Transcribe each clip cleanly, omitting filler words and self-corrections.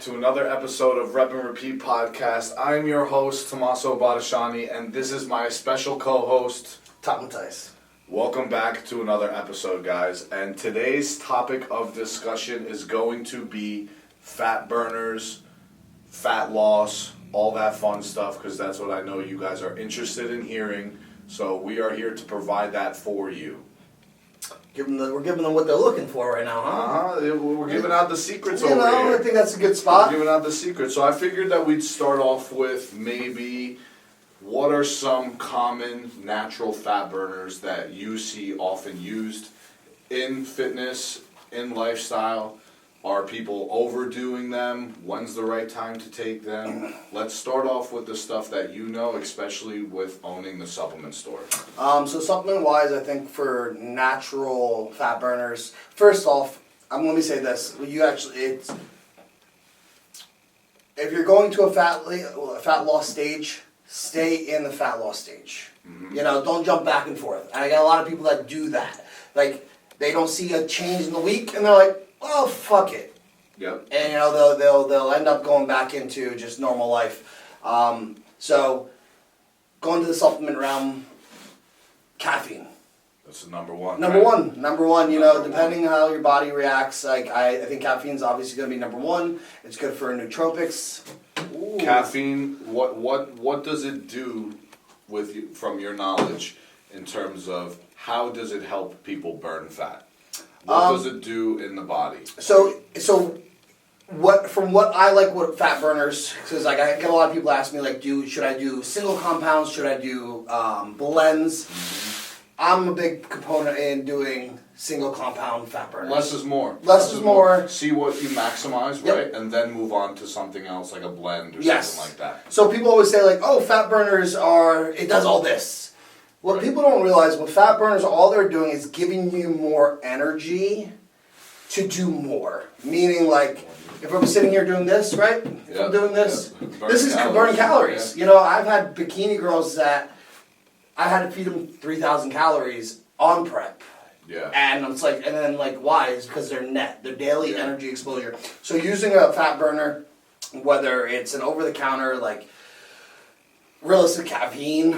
to another episode of Rep and Repeat Podcast. I'm your host, Tommaso Abbattiscianni, and this is my special co-host, Mattice. Welcome back to another episode, guys. And today's topic of discussion is going to be fat burners, fat loss, all that fun stuff, because that's what I know you guys are interested in hearing. So we are here to provide that for you. We're giving them what they're looking for right now, huh? We're giving out the secrets over here. I think that's a good spot. We're giving out the secrets. So I figured that we'd start off with maybe what are some common natural fat burners that you see often used in fitness, in lifestyle? Are people overdoing them? When's the right time to take them? Let's start off with the stuff that you know, especially with owning the supplement store. So supplement-wise, I think for natural fat burners, first off, let me say this: if you're going to a fat loss stage, stay in the fat loss stage. Mm-hmm. Don't jump back and forth. And I got a lot of people that do that. Like, they don't see a change in the week, and they're like, "Oh, fuck it." Yep. And they'll end up going back into just normal life. So going to the supplement realm, caffeine. That's the number one. Number one. Depending on how your body reacts, like I think caffeine's obviously going to be number one. It's good for nootropics. Ooh. Caffeine. What does it do with you, from your knowledge, in terms of how does it help people burn fat? What does it do in the body? So what fat burners, because I get a lot of people ask me should I do single compounds, should I do blends? Mm-hmm. I'm a big component in doing single compound fat burners. Less is more. Less is more. See what you maximize, yep. Right? And then move on to something else like a blend or something like that. So people always say fat burners it does all this. What people don't realize, with fat burners, all they're doing is giving you more energy to do more. Meaning, if I'm sitting here doing this, right? If I'm doing this, this is burning calories. Yeah. I've had bikini girls that I had to feed them 3,000 calories on prep. Yeah. And why? It's because they're their daily energy exposure. So using a fat burner, whether it's an over-the-counter, realistic caffeine,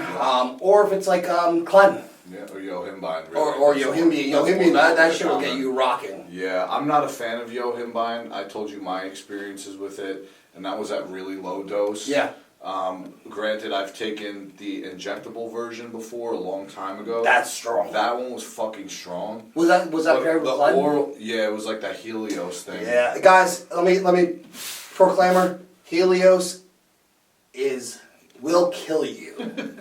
or if it's Clen. Yeah, or Yohimbine. Really. Or Yohimbine, that shit will get you rocking. Yeah, I'm not a fan of Yohimbine. I told you my experiences with it, and that was at really low dose. Yeah. Granted, I've taken the injectable version before a long time ago. That's strong. That one was fucking strong. Was that paired with Clen? Oral, yeah, it was like that Helios thing. Yeah, guys, let me proclaimer: Helios will kill you.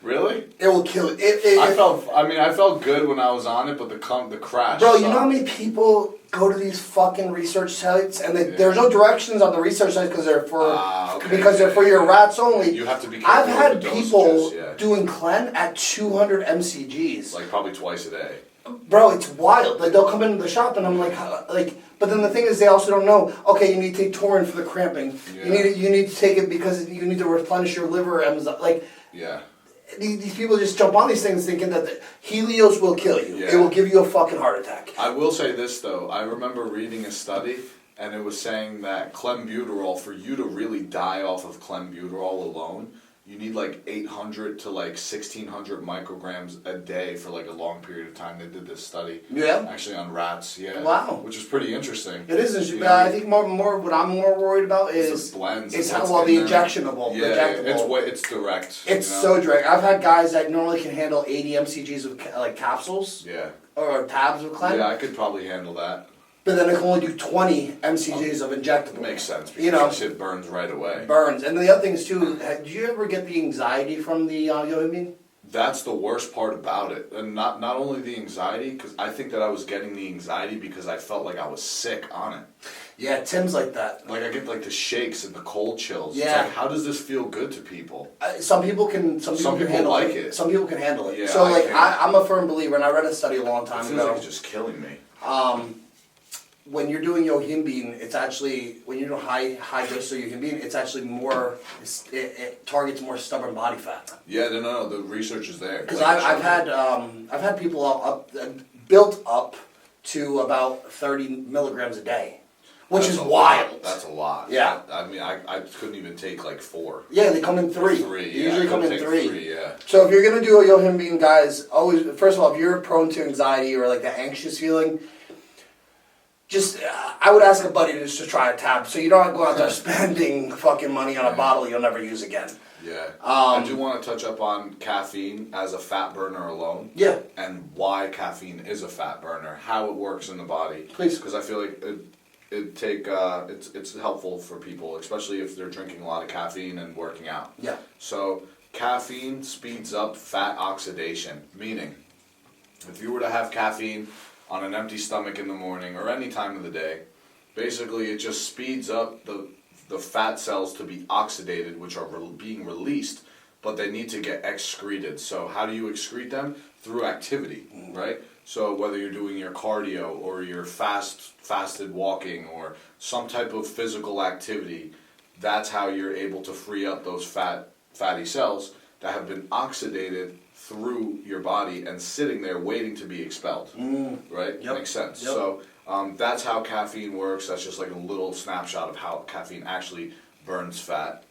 Really? It will kill you. I felt good when I was on it, but the crash. Bro, you know how many people go to these fucking research sites and there's no directions on the research sites because they're for your rats only. You have to be careful. I've had people doing Clen at 200 mcgs. Probably twice a day. Bro, it's wild. They'll come into the shop and I'm but then the thing is, they also don't know. Okay, you need to take taurine for the cramping. Yeah. You need to take it because you need to replenish your liver. Yeah. These people just jump on these things thinking that the Helios will kill you. Yeah. It will give you a fucking heart attack. I will say this though. I remember reading a study, and it was saying that clenbuterol, for you to really die off of clenbuterol alone, you need 800 to 1,600 micrograms a day for a long period of time. They did this study. Yeah. Actually on rats. Yeah. Wow. Which is pretty interesting. It is interesting. I think more what I'm more worried about is the blends. It's the injectionable. Yeah. It's direct. It's so direct. I've had guys that normally can handle 80 mcgs of capsules. Yeah. Or tabs of Clen. Yeah, I could probably handle that. But then I can only do 20 mcgs of injectable. Makes sense because shit burns right away. Burns. And the other thing is too, did you ever get the anxiety from the Yohimbine? That's the worst part about it. And not only the anxiety, because I think that I was getting the anxiety because I felt like I was sick on it. Yeah, Tim's like that. I get the shakes and the cold chills. Yeah. It's how does this feel good to people? Some people can handle it. Some people can handle it. Yeah, so I'm a firm believer, and I read a study a long time ago. It feels like it's just killing me. When you're doing Yohimbine, it's actually, when you're doing high dose of Yohimbine, it's actually it targets more stubborn body fat. Yeah, no, the research is there. Because I've had people built up to about 30 milligrams a day. which That's is a wild. lot. That's a lot. Yeah. I mean, I couldn't even take like 4. Yeah, they come in 3. Three, They yeah, usually I come could in take 3. 3, yeah. So if you're gonna do a yohimbine, guys, always first of all, if you're prone to anxiety or like that anxious feeling, just I would ask a buddy just to try a tab, so you don't go out there spending fucking money on a bottle you'll never use again. Yeah. I do want to touch up on caffeine as a fat burner alone. Yeah. And why caffeine is a fat burner, how it works in the body. Please. Because I feel like it's helpful for people, especially if they're drinking a lot of caffeine and working out. Yeah. So caffeine speeds up fat oxidation, meaning if you were to have caffeine on an empty stomach in the morning or any time of the day, basically it just speeds up the fat cells to be oxidated, which are being released, but they need to get excreted. So how do you excrete them? Through activity, right? So whether you're doing your cardio or your fasted walking or some type of physical activity, that's how you're able to free up those fatty cells that have been oxidated through your body and sitting there waiting to be expelled, right? Yep. Makes sense. Yep. So that's how caffeine works. That's just like a little snapshot of how caffeine actually burns fat.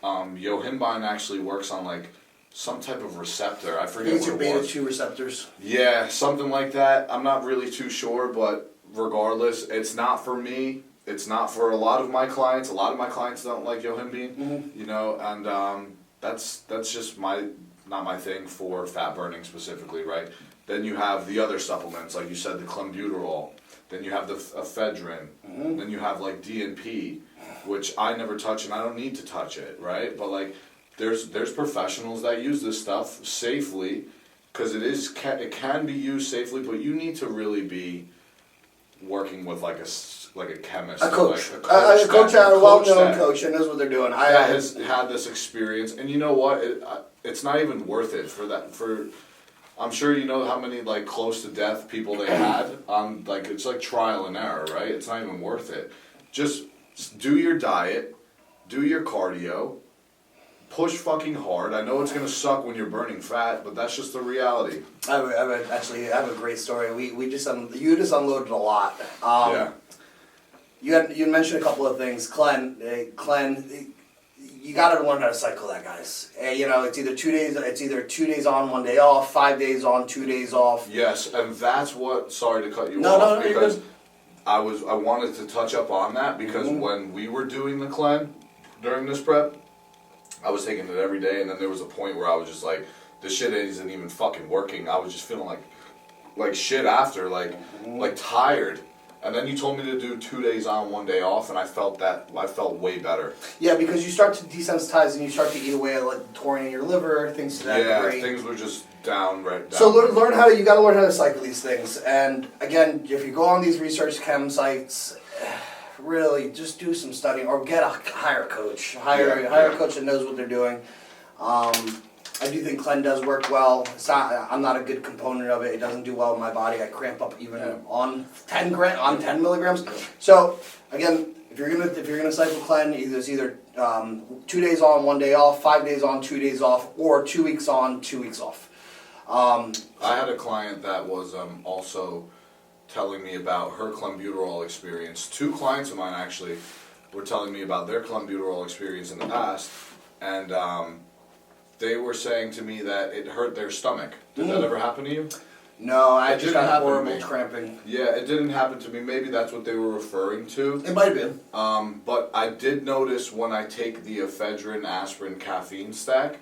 Yohimbine actually works on like some type of receptor. I forget It's what your it beta was. 2 receptors. Yeah, something like that. I'm not really too sure, but regardless, it's not for me. It's not for a lot of my clients. A lot of my clients don't like yohimbine, you know, and that's just not my thing for fat burning specifically, right? Then you have the other supplements, like you said, the clenbuterol. Then you have the ephedrine. Then you have like DNP, which I never touch and I don't need to touch it, right? But like, there's professionals that use this stuff safely, because it can be used safely, but you need to really be working with like a chemist, A coach. like A coach, a well-known that- coach that knows what they're doing. that has had this experience, and you know what? It's not even worth it for that. I'm sure you know how many like close to death people they had on like it's like trial and error, right? It's not even worth it. Just do your diet, do your cardio, push fucking hard. I know it's gonna suck when you're burning fat, but that's just the reality. I have a great story. You just unloaded a lot. Yeah. You mentioned a couple of things. Clen, you got to learn how to cycle that, guys. You know, it's either 2 days. It's either 2 days on, 1 day off. 5 days on, 2 days off. Yes, and that's what. Sorry to cut you No, off you're because good. I wanted to touch up on that because when we were doing the clen during this prep, I was taking it every day, and then there was a point where I was just like, this shit isn't even fucking working. I was just feeling like shit after, like tired. And then you told me to do 2 days on, 1 day off, and I felt way better. Yeah, because you start to desensitize and you start to eat away at like taurine in your liver, things to that degree. Yeah, things were just down. So learn how to. You got to learn how to cycle these things. And again, if you go on these research chem sites, really just do some studying or hire a coach. Hire a coach that knows what they're doing. I do think Clen does work well. I'm not a good component of it. It doesn't do well in my body. I cramp up even on 10 milligrams. So again, if you're gonna cycle Clen, it's either 2 days on, 1 day off, 5 days on, 2 days off, or 2 weeks on, 2 weeks off. I had a client that was also telling me about her clenbuterol experience. 2 clients of mine actually were telling me about their clenbuterol experience in the past, and they were saying to me that it hurt their stomach. Did that ever happen to you? No, I It just didn't got happen to horrible me. cramping. Yeah, it didn't happen to me. Maybe that's what they were referring to. It might have been. But I did notice when I take the ephedrine, aspirin, caffeine stack,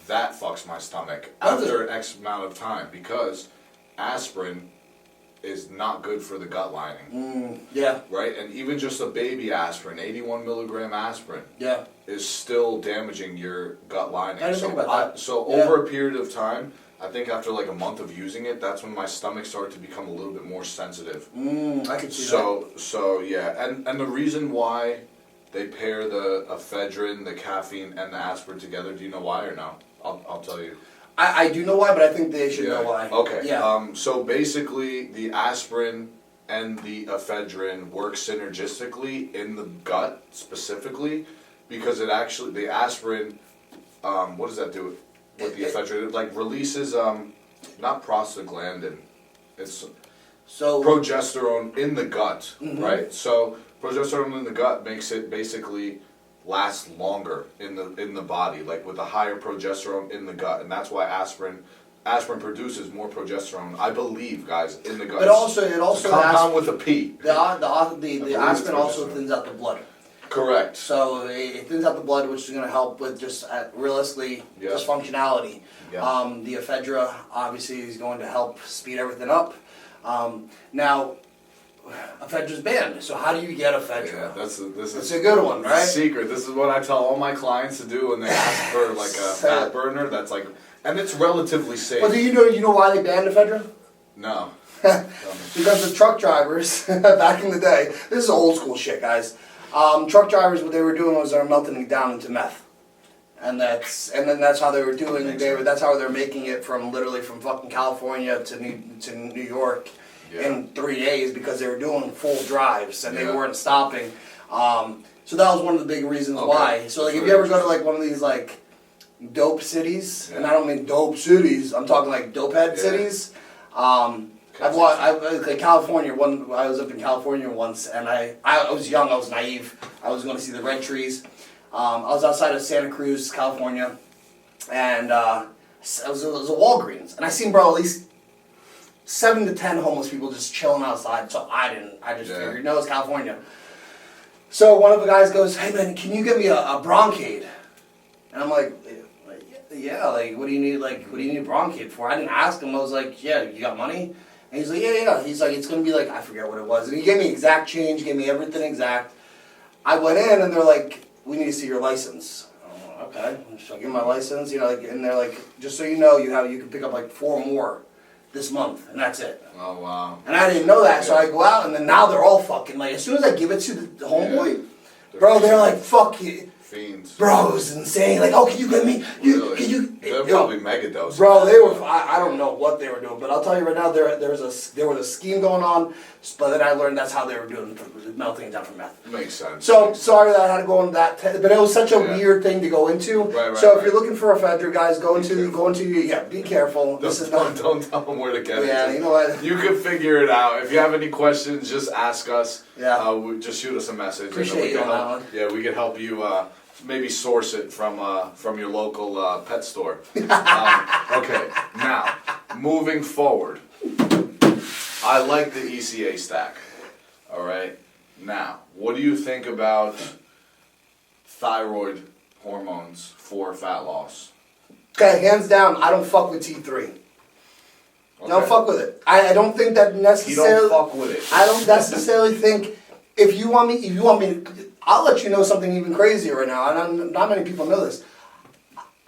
that fucks my stomach after an X amount of time because aspirin is not good for the gut lining. Yeah. Right? And even just a baby aspirin, 81 milligram aspirin, Yeah. is still damaging your gut lining. I didn't think about that. So Yeah. over a period of time, I think after like a month of using it, that's when my stomach started to become a little bit more sensitive. I could see that. So yeah, and the reason why they pair the ephedrine, the caffeine, and the aspirin together, do you know why or no? I'll tell you. I do know why, but I think they should know why. Okay. Yeah. So basically, the aspirin and the ephedrine work synergistically in the gut specifically because it actually the aspirin. What does that do with the ephedrine? It like releases not prostaglandin. It's So progesterone in the gut, right? So Progesterone in the gut makes it basically last longer in the body, like with a higher progesterone in the gut, and that's why aspirin produces more progesterone, I believe, guys, in the gut. But also, it's a compound with a P. The aspirin also thins out the blood. Correct. So it thins out the blood, which is going to help with just realistically just functionality. Yeah. The ephedra obviously is going to help speed everything up. Now, ephedra is banned. So how do you get ephedra? Yeah, this is a good one, right? A secret. This is what I tell all my clients to do when they ask for like a fat burner. That's like, and it's relatively safe. Well, do you know why they banned ephedra? No. Because the truck drivers back in the day, this is old school shit, guys. Truck drivers, what they were doing was they were melting it down into meth, and then that's how they were doing. That's how they're making it from literally from fucking California to New York in 3 days because they were doing full drives and they weren't stopping. So that was one of the big reasons why. So like if you ever go to like one of these like dope cities, and I don't mean dope cities, I'm talking like dopehead cities. Like California. I was up in California once, and I was young. I was naive. I was going to see the red trees. I was outside of Santa Cruz, California, and it was a Walgreens, and I seen at least 7 to 10 homeless people just chilling outside. So I just figured, no, it's California. So one of the guys goes, "Hey man, can you get me a Broncaid?" And I'm like, "Yeah, like what do you need? Like what do you need a Broncaid for?" I didn't ask him. I was like, "Yeah, you got money?" And he's like, yeah. He's like, it's going to be like, I forget what it was. And he gave me exact change, gave me everything exact. I went in and they're like, we need to see your license. I'm like, okay. So I give him my license, and they're like, just so you know, you can pick up like 4 more this month, and that's it. Oh, wow. And I didn't know that, so I go out, and then now they're all fucking, like, as soon as I give it to the homeboy, bro, they're like, fuck you. Fiends. Bro, it was insane. Like, oh, can you get me? Really? Can you? They're probably mega doses. Bro, they were. I don't know what they were doing, but I'll tell you right now, there was a scheme going on. But then I learned that's how they were doing melting it down from meth. Makes sense. So sorry that I had to go into that, but it was such a weird thing to go into. Right, so if you're looking for ephedra, guys, go into be careful. Don't tell them where to get it. Yeah, you know what? You can figure it out. If you have any questions, just ask us. Yeah. Just shoot us a message. Appreciate you on that one. Yeah, we can help you. Maybe source it from your local pet store. Okay, now moving forward, I like the ECA stack. All right, now what do you think about thyroid hormones for fat loss? Okay, hands down, I don't fuck with T3. Okay. Don't fuck with it. I don't think that necessarily. You don't fuck with it. I don't necessarily think if you want me. I'll let you know something even crazier right now, and not many people know this.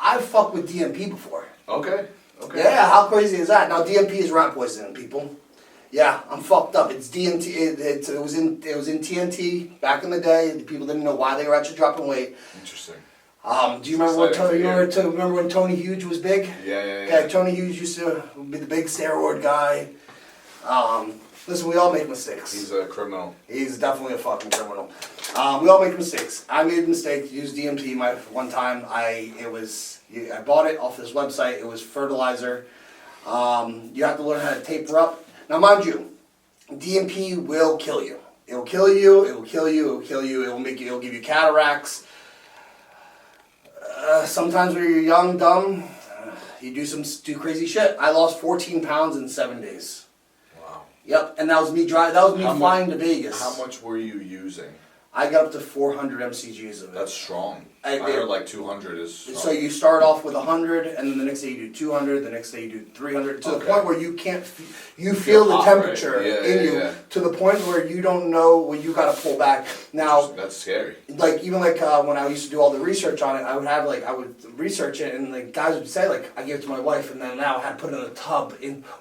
I've fucked with DMP before. Okay. Yeah, how crazy is that? Now DMP is rat poisoning, people. Yeah, I'm fucked up. It's DMT. It was in TNT back in the day. The people didn't know why they were actually dropping weight. Interesting. Do you remember remember when Tony Hughes was big? Yeah. Okay, Tony Hughes used to be the big steroid guy. Listen, we all make mistakes. He's a criminal. He's definitely a fucking criminal. We all make mistakes. I made a mistake. Used DMT one time. I bought it off this website. It was fertilizer. You have to learn how to taper up. Now, mind you, DMP will kill you. It will kill you. It will kill you. It will kill you. It will give you cataracts. Sometimes when you're young, dumb, you do crazy shit. I lost 14 pounds in 7 days. Yep, and that was me flying to Vegas. How much were you using? I got up to 400 mcgs of it. That's strong. I heard like 200 is strong. So you start off with 100, and then the next day you do 200, the next day you do 300, to the point where you can't, you feel the temperature in you, to the point where you don't know when you got to pull back. Now, that's scary. Like, even like when I used to do all the research on it, I would research it, and the guys would say, like, I give it to my wife, and then now I had to put it in a tub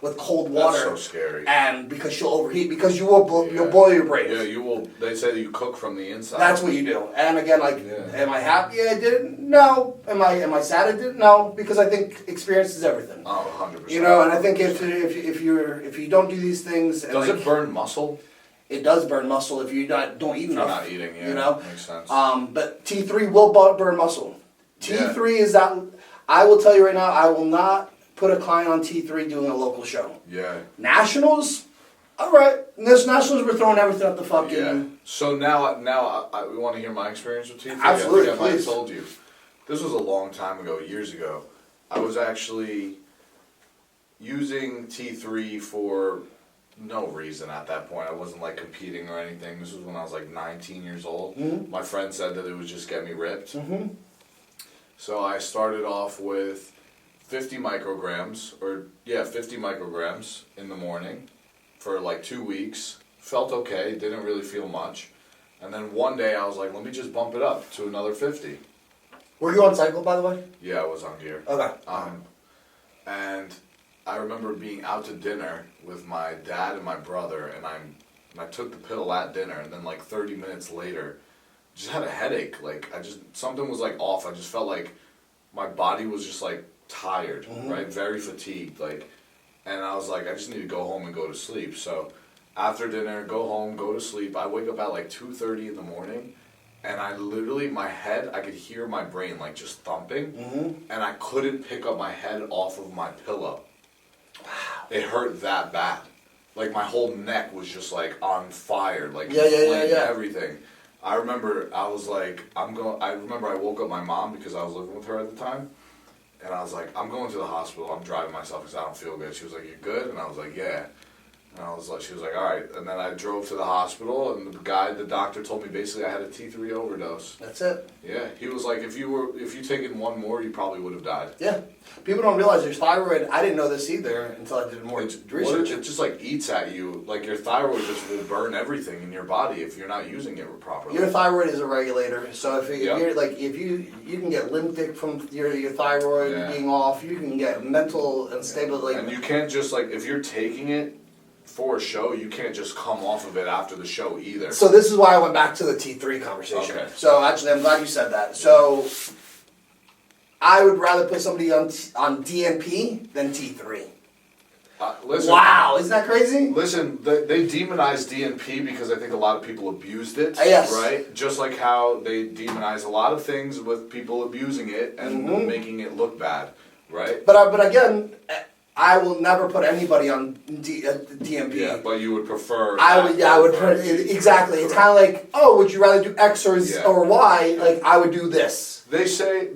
with cold water. That's so scary. And because she'll overheat, because you will, you'll boil your brain. Yeah, you will. They say that you cook from the inside. That's what you do. And again, like, am I happy I did it? No. Am I sad I did it? No. Because I think experience is everything. Oh, 100%. You know, and I think if you don't do these things, does it burn muscle? It does burn muscle if you don't eat enough. You're not eating, you know, makes sense. But T3 will burn muscle. T3 is that. I will tell you right now, I will not put a client on T3 doing a local show. Yeah. Nationals, All right. This nationals were throwing everything at the fucking. Yeah. So now we want to hear my experience with T3. Absolutely, I think I might have please. told you. This was a long time ago, years ago. I was actually using T3 for no reason at that point. I wasn't like competing or anything. This was when I was like 19 years old. Mhm. My friend said that it would just get me ripped. Mm-hmm. So I started off with 50 micrograms, 50 micrograms in the morning for like 2 weeks. Felt okay, didn't really feel much. And then one day I was like, let me just bump it up to another 50. Were you on cycle, by the way? Yeah, I was on gear. Okay. And I remember being out to dinner with my dad and my brother, and I took the pill at dinner, and then like 30 minutes later, just had a headache. Like something was like off. I just felt like my body was just like tired, right? Very fatigued, like, and I was like, I just need to go home and go to sleep. So after dinner, go home, go to sleep. I wake up at like 2:30 in the morning, and I literally, my head, I could hear my brain like just thumping, and I couldn't pick up my head off of my pillow. Wow. It hurt that bad. Like my whole neck was just like on fire, like inflamed, everything. I remember I was like, I remember I woke up my mom because I was living with her at the time, and I was like, I'm going to the hospital. I'm driving myself because I don't feel good. She was like, you good? And I was like, yeah. And I was like, she was like, all right. And then I drove to the hospital, and the doctor told me basically I had a T3 overdose. That's it. Yeah, he was like, if you taken one more, you probably would have died. Yeah. People don't realize there's thyroid. I didn't know this either until I did more research. It just like eats at you. Like your thyroid just will burn everything in your body if you're not using it properly. Your thyroid is a regulator, so if you're like you can get lymphatic from your thyroid being off. You can get mental instability. And you can't just like if you're taking it for a show, you can't just come off of it after the show either. So this is why I went back to the T3 conversation. Okay. So actually, I'm glad you said that. So I would rather put somebody on DNP than T3. Listen, wow, isn't that crazy? Listen, they demonize DNP because I think a lot of people abused it. Yes. Right? Just like how they demonize a lot of things with people abusing it and making it look bad. Right? But again, I will never put anybody on DNP. Yeah, but you would prefer. I would exactly. It's kind of like, oh, would you rather do X or Y? Like I would do this. They say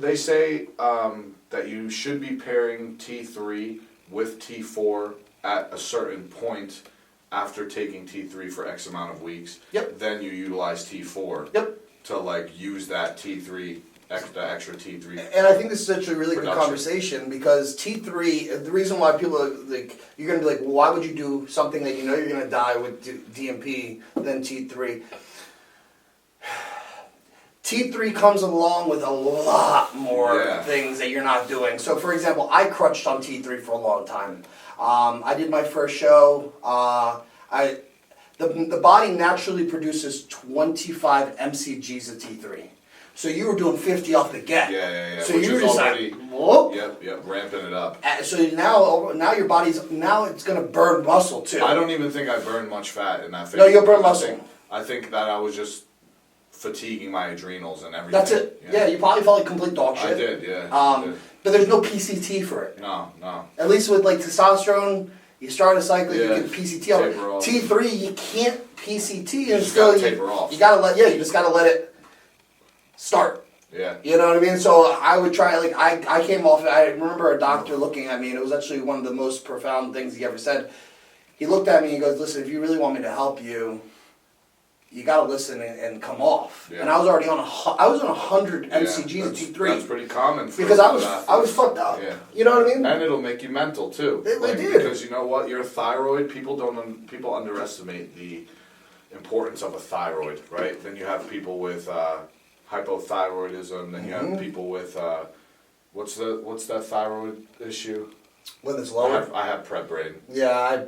that you should be pairing T3 with T4 at a certain point after taking T3 for X amount of weeks. Yep. Then you utilize T4. Yep. To like use that T3. The extra T3. And I think this is actually a really good conversation because T3, the reason why people are like, you're going to be like, well, why would you do something that you know you're going to die with DMP than T3? T3 comes along with a lot more things that you're not doing. So, for example, I crutched on T3 for a long time. I did my first show. The body naturally produces 25 mcg's of T3. So you were doing 50 off the get. Yeah. So you were just already, like, whoop. Yep, ramping it up. So now your body's, it's going to burn muscle too. I don't even think I burned much fat in that phase. No, you'll burn muscle. I think that I was just fatiguing my adrenals and everything. That's it. Yeah, you probably felt like complete dog shit. I did, yeah. But there's no PCT for it. No. At least with like testosterone, you start a cycle, you get PCT off. T3, you can't PCT you just gotta taper off. You just gotta let it start. Yeah. You know what I mean? So I would try, like, I came off, I remember a doctor looking at me, and it was actually one of the most profound things he ever said. He looked at me and he goes, listen, if you really want me to help you, you gotta listen and come off. Yeah. And I was already on 100 mcg's of T3. That's pretty common. Because I was fucked up. Yeah. You know what I mean? And it'll make you mental too. It did. Because you know what? Your thyroid, people underestimate the importance of a thyroid, right? Then you have people with hypothyroidism, then you have people with what's that thyroid issue? When it's lower? I have prep brain. Yeah,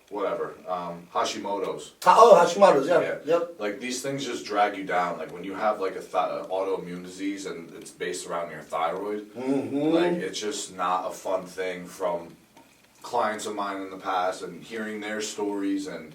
whatever. Hashimoto's. Hashimoto's, yeah. Yep. Like these things just drag you down. Like when you have like a autoimmune disease and it's based around your thyroid, like it's just not a fun thing from clients of mine in the past and hearing their stories, and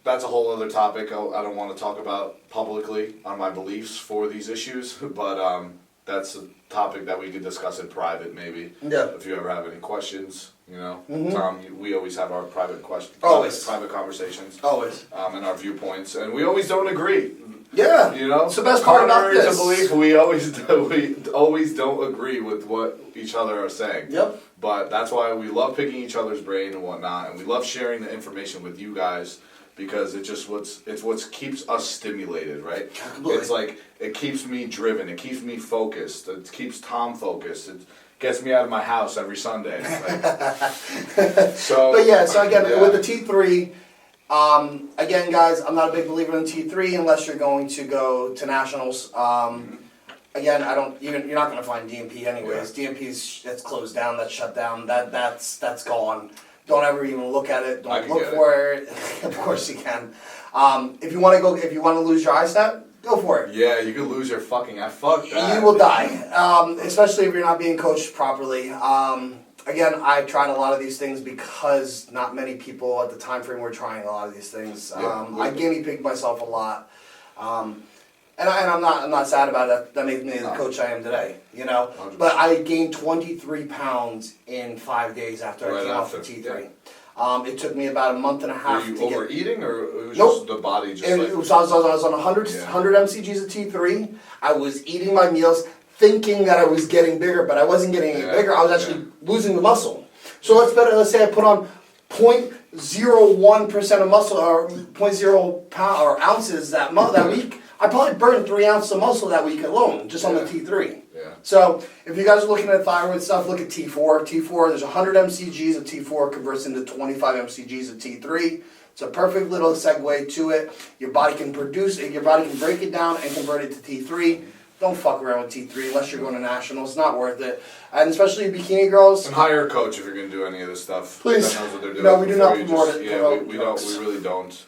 that's a whole other topic I don't want to talk about publicly on my beliefs for these issues, but that's a topic that we could discuss in private, maybe. Yeah. If you ever have any questions, Mhm. Tom, we always have our private questions, Always. private conversations, Always. and our viewpoints, and we always don't agree. Yeah. It's the best part about Contrary this. to belief, we always don't agree with what each other are saying. Yep. But that's why we love picking each other's brain and whatnot, and we love sharing the information with you guys because it's what keeps us stimulated, right? Completely. It's like it keeps me driven, it keeps me focused, it keeps Tom focused, it gets me out of my house every Sunday. Like, so, But yeah, so again, yeah. with the T3, again, guys, I'm not a big believer in T3 unless you're going to go to nationals. Again, you're not going to find DMP anyways. Yeah. DMP's that's closed down, that's shut down, that's gone. Don't ever even look at it. I Don't can look get for it. Of course you can. If you want to lose your eyesight, go for it. Yeah, you could lose your fuck that. You will die, especially if you're not being coached properly. Again, I tried a lot of these things because not many people at the time frame were trying a lot of these things. Yeah. I guinea pigged myself a lot, and I'm not sad about it. That made me the coach I am today. 100%. But I gained 23 pounds in 5 days after I Right came off the after, T3. yeah. It took me about a month and a half. Were you to get overeating, or it was Nope. just the body just I like... was on 100 Yeah. MCGs of T3. I was eating my meals thinking that I was getting bigger, but I wasn't getting any Yeah, bigger. I was actually losing the muscle. So let's say I put on 0.01% of muscle or 0.0 pound or ounces that week. I probably burned 3 ounces of muscle that week alone, just on the Yeah. T3. Yeah. So if you guys are looking at thyroid stuff, look at T4. T4, there's 100 MCGs of T4 converts into 25 MCGs of T3. It's a perfect little segue to it. Your body can produce it, your body can break it down and convert it to T3. Don't fuck around with T3 unless you're going to nationals. It's not worth it. And especially bikini girls. And hire a coach if you're going to do any of this stuff. Please. That knows what they're doing. No, we do before not you promote just- it. Yeah, Promote we drugs. really don't.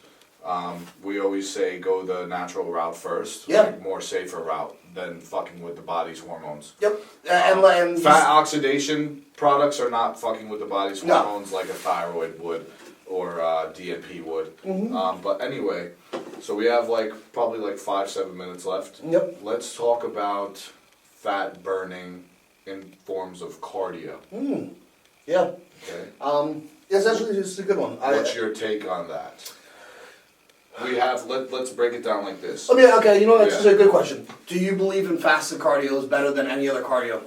We always say go the natural route first. Yeah. Like more safer route than fucking with the body's hormones. Yep. And Fat oxidation products are not fucking with the body's No. hormones like a thyroid would or DNP would. Mm-hmm. But anyway, so we have probably 5-7 minutes left. Yep. Let's talk about fat burning in forms of cardio. Yeah. Okay. Yes, actually, this is a good one. What's your take on that? We have let's break it down like this. Okay, that's Yeah. a good question. Do you believe in fasted cardio is better than any other cardio?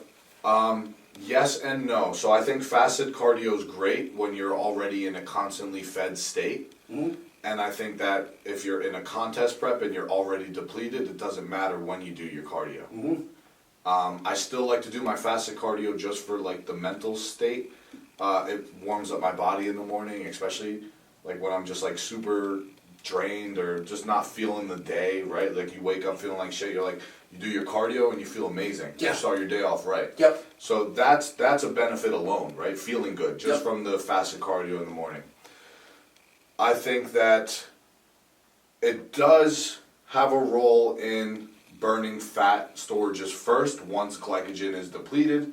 Yes and no. So I think fasted cardio is great when you're already in a constantly fed state. And I think that if you're in a contest prep and you're already depleted, it doesn't matter when you do your cardio. I still like to do my fasted cardio just for the mental state. It warms up my body in the morning, especially when I'm just super drained or just not feeling the day, right? You wake up feeling like shit, you do your cardio and you feel amazing. Yeah. You start your day off right. Yep. So that's a benefit alone, right? Feeling good just Yep. from the fasted cardio in the morning. I think that it does have a role in burning fat storages first once glycogen is depleted,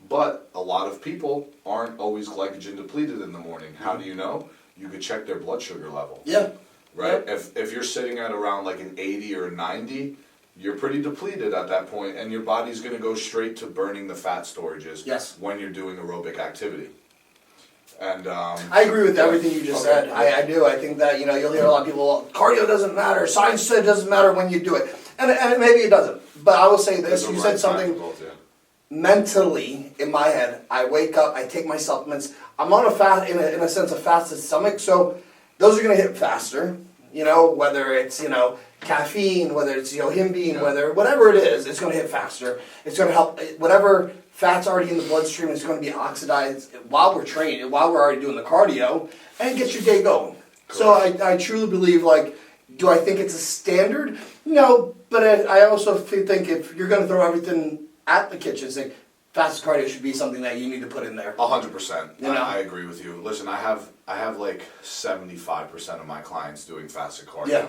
but a lot of people aren't always glycogen depleted in the morning. How do you know? You could check their blood sugar level. Yeah. Right? Yep. If you're sitting at around an 80 or 90, you're pretty depleted at that point, and your body's going to go straight to burning the fat storages Yes. when you're doing aerobic activity. And I agree with everything you just said. I do. I think that you'll hear a lot of people. Cardio doesn't matter. Science said it doesn't matter when you do it, and maybe it doesn't. But I will say this: There's a you right said time something for both, yeah. mentally in my head. I wake up. I take my supplements. I'm on a fast in a sense of fasted stomach, so those are going to hit faster. Whether it's caffeine, whether it's himbine, whatever it is, it's going to hit faster. It's going to help whatever fat's already in the bloodstream is going to be oxidized while we're training, while we're already doing the cardio, and get your day going. So I truly believe, do I think it's a standard? No, but I also think if you're going to throw everything at the kitchen sink, fasted cardio should be something that you need to put in there. 100%. I agree with you. Listen, I have 75% of my clients doing fasted cardio. Yeah.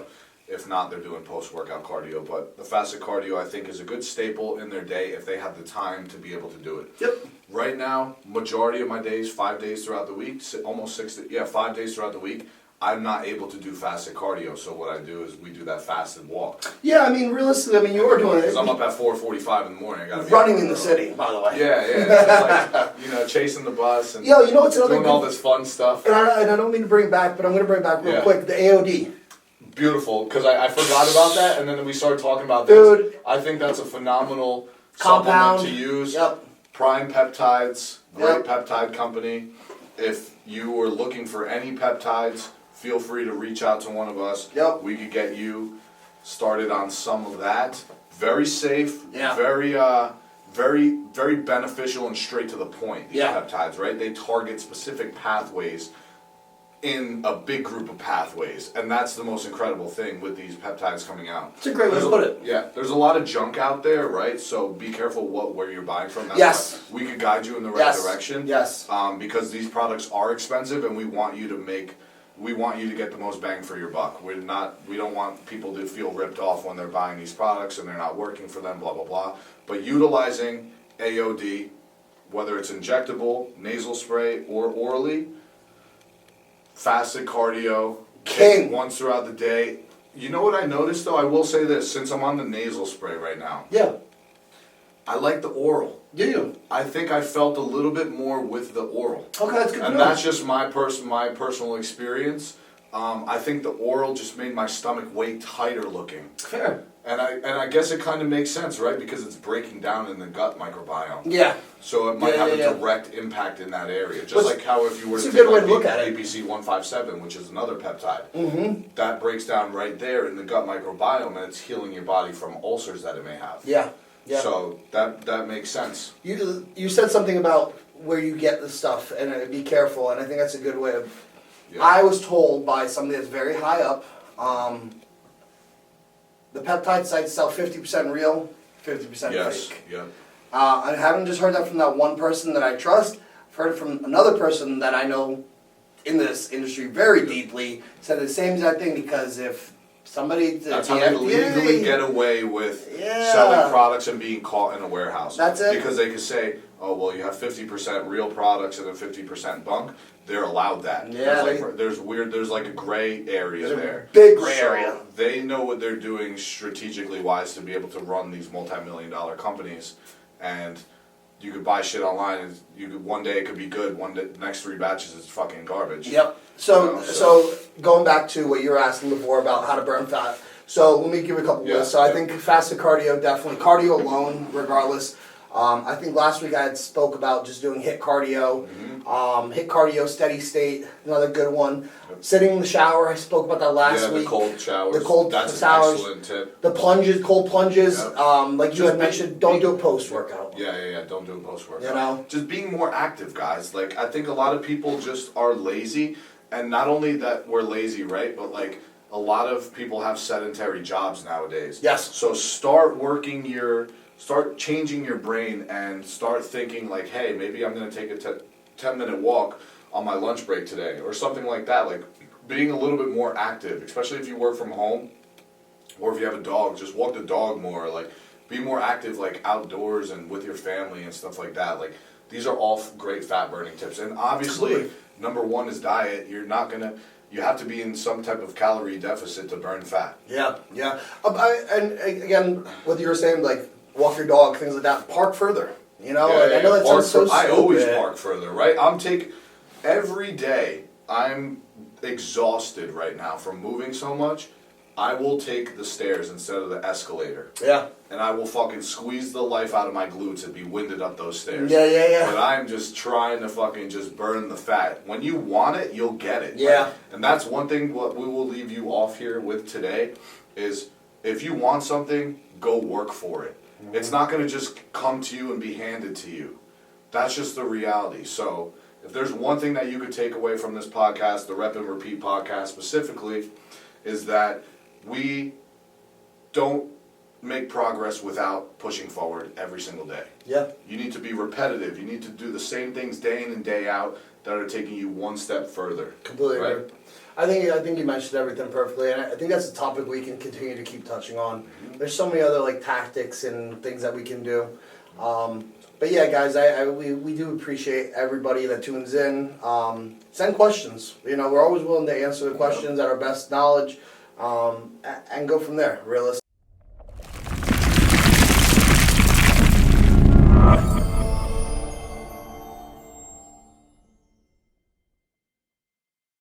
If not, they're doing post-workout cardio. But the fasted cardio, I think, is a good staple in their day if they have the time to be able to do it. Yep. Right now, majority of my days, 5 days throughout the week, almost 5 days throughout the week, I'm not able to do fasted cardio, so what I do is we do that fasted walk. Yeah, I mean, realistically, I mean, you are doing it. Because I'm up at 4:45 in the morning. I gotta be Running in the city, by the way. Yeah, it's just like, chasing the bus and Yo, you know what's another doing all this fun stuff. And I don't mean to bring it back, but I'm going to bring it back real quick. The AOD. Beautiful, because I forgot about that, and then we started talking about Dude. this. I think that's a phenomenal Compound. supplement to use. Yep. Prime Peptides, great Yep. peptide company. If you are looking for any peptides, feel free to reach out to one of us. Yep. We could get you started on some of that. Very safe, Yeah. very beneficial and straight to the point, these Yeah. peptides, right? They target specific pathways in a big group of pathways, and that's the most incredible thing with these peptides coming out. It's a great way to put it. Yeah, there's a lot of junk out there, right? So be careful where you're buying from. That's Yes. why we could guide you in the right direction. Yes. Because these products are expensive, and we want you to get the most bang for your buck. We don't want people to feel ripped off when they're buying these products and they're not working for them, blah blah blah. But utilizing AOD, whether it's injectable, nasal spray, or orally, fasted cardio, King. once throughout the day. You know what I noticed though? I will say this, since I'm on the nasal spray right now, Yeah. I like the oral. Do you? I think I felt a little bit more with the oral. Okay, that's good to And know. that's just my personal experience. I think the oral just made my stomach way tighter looking. Fair. And I guess it kind of makes sense, right? Because it's breaking down in the gut microbiome. Yeah. So it might have a yeah. direct impact in that area. Just But like how if you were it's to a take good way like to look at it. APC 157, which is another peptide, that breaks down right there in the gut microbiome, and it's healing your body from ulcers that it may have. Yeah. Yeah. So that makes sense. You said something about where you get the stuff and be careful, and I think that's a good way of. Yeah. I was told by somebody that's very high up, the peptide sites sell 50% real, 50% Yes. fake. Yeah. I haven't just heard that from that one person that I trust. I've heard it from another person that I know in this industry very deeply. Said the same exact thing because if somebody That's how they legally get away with selling products and being caught in a warehouse. That's it. Because they could say, oh, well, you have 50% real products and then 50% bunk. They're allowed that. Yeah, There's like a gray area There's a there. big gray area. They know what they're doing strategically wise to be able to run these multi-million-dollar companies, and you could buy shit online and one day it could be good, next 3 batches it's fucking garbage. Yep. So going back to what you were asking before about how to burn fat. So let me give you a couple lists. So I think fasted cardio, definitely. Cardio alone, regardless. I think last week I had spoke about just doing HIIT cardio. HIIT cardio, steady state, another good one. Yep. Sitting in the shower, I spoke about that last week. The cold showers. The cold That's showers. an excellent tip. The plunges, cold plunges. Yep. Like you had mentioned, don't do a post workout. Yeah. Don't do a post workout. You know, just being more active, guys. Like I think a lot of people just are lazy, and not only that we're lazy, right? But like a lot of people have sedentary jobs nowadays. Yes. So start changing your brain and start thinking like, hey, maybe I'm going to take a 10-minute walk on my lunch break today or something like that. Like being a little bit more active, especially if you work from home or if you have a dog, just walk the dog more. Like be more active like outdoors and with your family and stuff like that. Like these are all great fat burning tips. And obviously, number one is diet. You have to be in some type of calorie deficit to burn fat. Yeah. And again, what you were saying, like walk your dog, things like that. Park further. You know, I know that sounds so stupid. I always park further, right? Every day, I'm exhausted right now from moving so much. I will take the stairs instead of the escalator. Yeah. And I will fucking squeeze the life out of my glutes and be winded up those stairs. Yeah. But I'm just trying to fucking just burn the fat. When you want it, you'll get it. Yeah. Right? And that's one thing what we will leave you off here with today is if you want something, go work for it. Mm-hmm. It's not going to just come to you and be handed to you. That's just the reality. So if there's one thing that you could take away from this podcast, the Rep and Repeat podcast specifically, is that we don't make progress without pushing forward every single day. Yeah. You need to be repetitive. You need to do the same things day in and day out that are taking you one step further. Completely right? agree. I think you mentioned everything perfectly, and I think that's a topic we can continue to keep touching on. There's so many other like tactics and things that we can do. But yeah, guys, we do appreciate everybody that tunes in. Send questions. You know, we're always willing to answer the questions at our best knowledge, and go from there. Realistically.